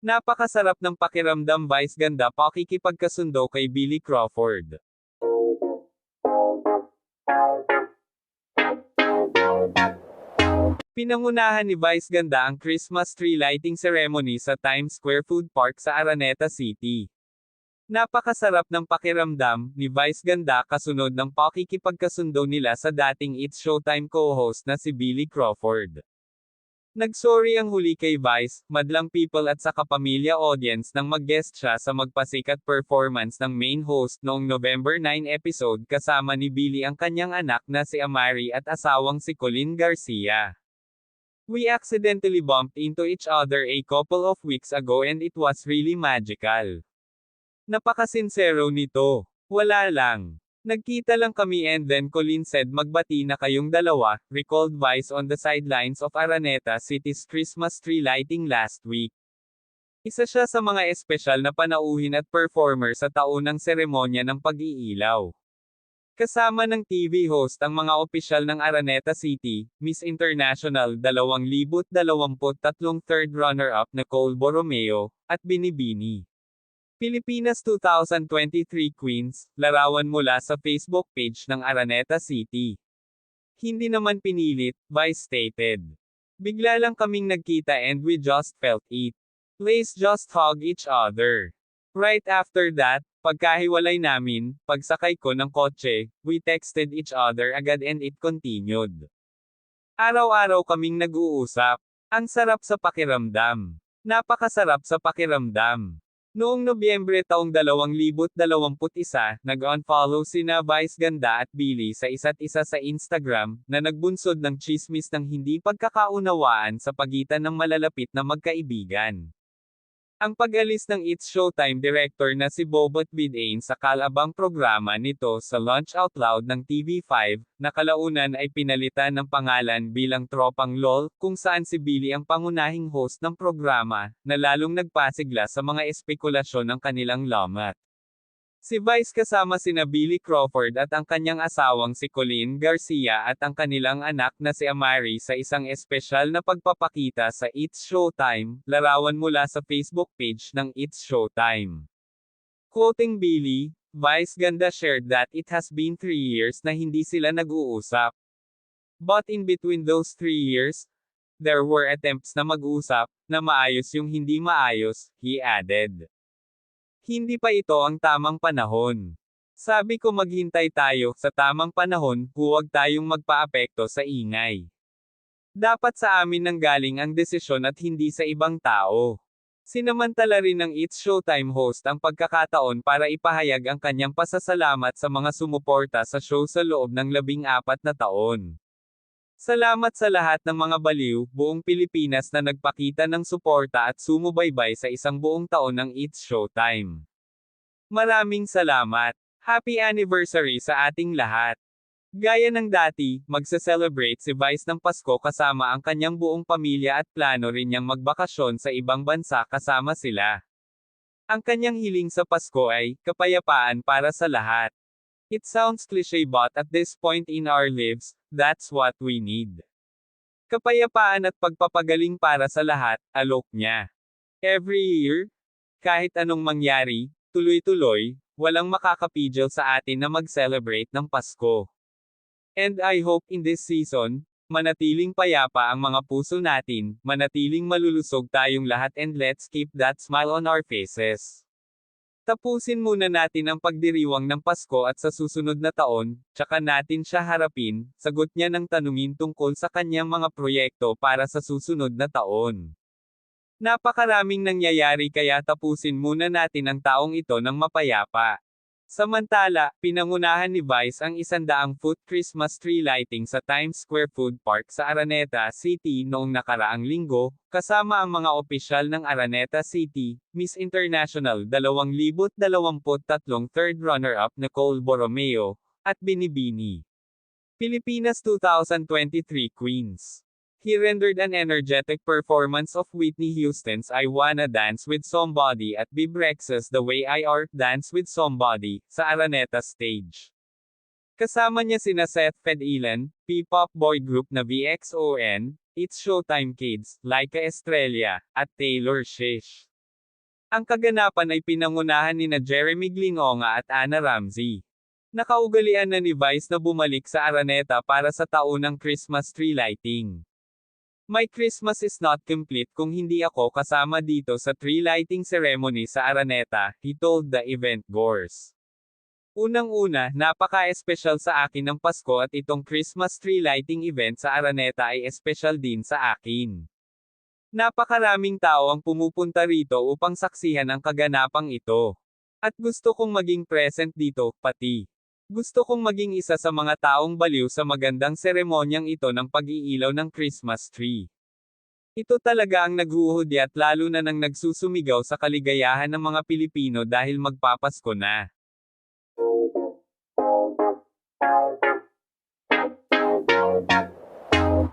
Napakasarap ng pakiramdam Vice ganda pakikipagkasundo kay Billy Crawford. Pinangunahan ni Vice ganda ang Christmas tree lighting ceremony sa Times Square Food Park sa Araneta City. Napakasarap ng pakiramdam ni Vice ganda kasunod ng pakikipagkasundo nila sa dating It's Showtime co-host na si Billy Crawford. Nagsorry ang huli kay Vice, madlang people at sa kapamilya audience nang mag-guest siya sa magpasikat performance ng main host noong November 9 episode kasama ni Billy ang kanyang anak na si Amari at asawang si Colleen Garcia. We accidentally bumped into each other a couple of weeks ago and it was really magical. Napakasinsero nito. Wala lang. Nagkita lang kami and then Colleen said magbati na kayong dalawa, recalled Vice on the sidelines of Araneta City's Christmas tree lighting last week. Isa siya sa mga espesyal na panauhin at performer sa taunang seremonya ng pag-iilaw. Kasama ng TV host ang mga opisyal ng Araneta City, Miss International 2023 third runner-up Nicole Borromeo, at Binibini. Pilipinas 2023 Queens, larawan mula sa Facebook page ng Araneta City. Hindi naman pinilit, Vice stated. Bigla lang kaming nagkita and we just felt it. Let's just hug each other. Right after that, pagkahiwalay namin, pagsakay ko ng kotse, we texted each other agad and it continued. Araw-araw kaming nag-uusap. Ang sarap sa pakiramdam. Napakasarap sa pakiramdam. Noong Nobyembre taong 2021, nag-unfollow sina Vice ganda at Billy sa isa't isa sa Instagram, na nagbunsod ng tsismis ng hindi pagkakaunawaan sa pagitan ng malalapit na magkaibigan. Ang pag-alis ng It's Showtime director na si Bobot Vidain sa kalabang programa nito sa Launch Out Loud ng TV5, na kalaunan ay pinalitan ng pangalan bilang Tropang LOL, kung saan si Billy ang pangunahing host ng programa, na lalong nagpasigla sa mga espekulasyon ng kanilang lamat. Si Vice kasama sina Billy Crawford at ang kanyang asawang si Colleen Garcia at ang kanilang anak na si Amari sa isang espesyal na pagpapakita sa It's Showtime, larawan mula sa Facebook page ng It's Showtime. Quoting Billy, Vice ganda shared that it has been 3 years na hindi sila nag-uusap. But in between those 3 years, there were attempts na mag-usap, na maayos yung hindi maayos, he added. Hindi pa ito ang tamang panahon. Sabi ko maghintay tayo sa tamang panahon, huwag tayong magpaapekto sa ingay. Dapat sa amin nanggaling ang desisyon at hindi sa ibang tao. Sinamantala rin ng It's Showtime host ang pagkakataon para ipahayag ang kanyang pasasalamat sa mga sumuporta sa show sa loob ng 14 na taon. Salamat sa lahat ng mga baliw, buong Pilipinas na nagpakita ng suporta at sumubaybay sa isang buong taon ng It's Showtime. Maraming salamat. Happy anniversary sa ating lahat. Gaya ng dati, magse-celebrate si Vice ng Pasko kasama ang kanyang buong pamilya at plano rin niyang magbakasyon sa ibang bansa kasama sila. Ang kanyang hiling sa Pasko ay, kapayapaan para sa lahat. It sounds cliché but at this point in our lives, that's what we need. Kapayapaan at pagpapagaling para sa lahat, alok niya. Every year, kahit anong mangyari, tuloy-tuloy, walang makakapigil sa atin na mag-celebrate ng Pasko. And I hope in this season, manatiling payapa ang mga puso natin, manatiling malulusog tayong lahat and let's keep that smile on our faces. Tapusin muna natin ang pagdiriwang ng Pasko at sa susunod na taon, tsaka natin siya harapin, sagot niya ng tanungin tungkol sa kanyang mga proyekto para sa susunod na taon. Napakaraming nangyayari kaya tapusin muna natin ang taong ito ng mapayapa. Samantala, pinangunahan ni Vice ang 100-foot Christmas tree lighting sa Times Square Food Park sa Araneta City noong nakaraang linggo, kasama ang mga opisyal ng Araneta City, Miss International 2023 third runner-up Nicole Borromeo, at Binibini. Pilipinas 2023 Queens. He rendered an energetic performance of Whitney Houston's I Wanna Dance with Somebody at Bibrex's The Way I Are Dance with Somebody, sa Araneta stage. Kasama niya sina Seth Fedilan, P-pop boy group na VXON, It's Showtime Kids, Laika Estrella, at Taylor Swift. Ang kaganapan ay pinangunahan nina Jeremy Glinonga at Anna Ramsey. Nakaugalian na ni Vice na bumalik sa Araneta para sa taunang Christmas tree lighting. My Christmas is not complete kung hindi ako kasama dito sa tree lighting ceremony sa Araneta, he told the event goers. Unang-una, napaka-espesyal sa akin ng Pasko at itong Christmas tree lighting event sa Araneta ay espesyal din sa akin. Napakaraming tao ang pumupunta rito upang saksihan ang kaganapang ito. At gusto kong maging present dito, pati. Gusto kong maging isa sa mga taong baliw sa magandang seremonyang ito ng pag-iilaw ng Christmas tree. Ito talaga ang naghuhudyat lalo na nang nagsusumigaw sa kaligayahan ng mga Pilipino dahil magpapasko na.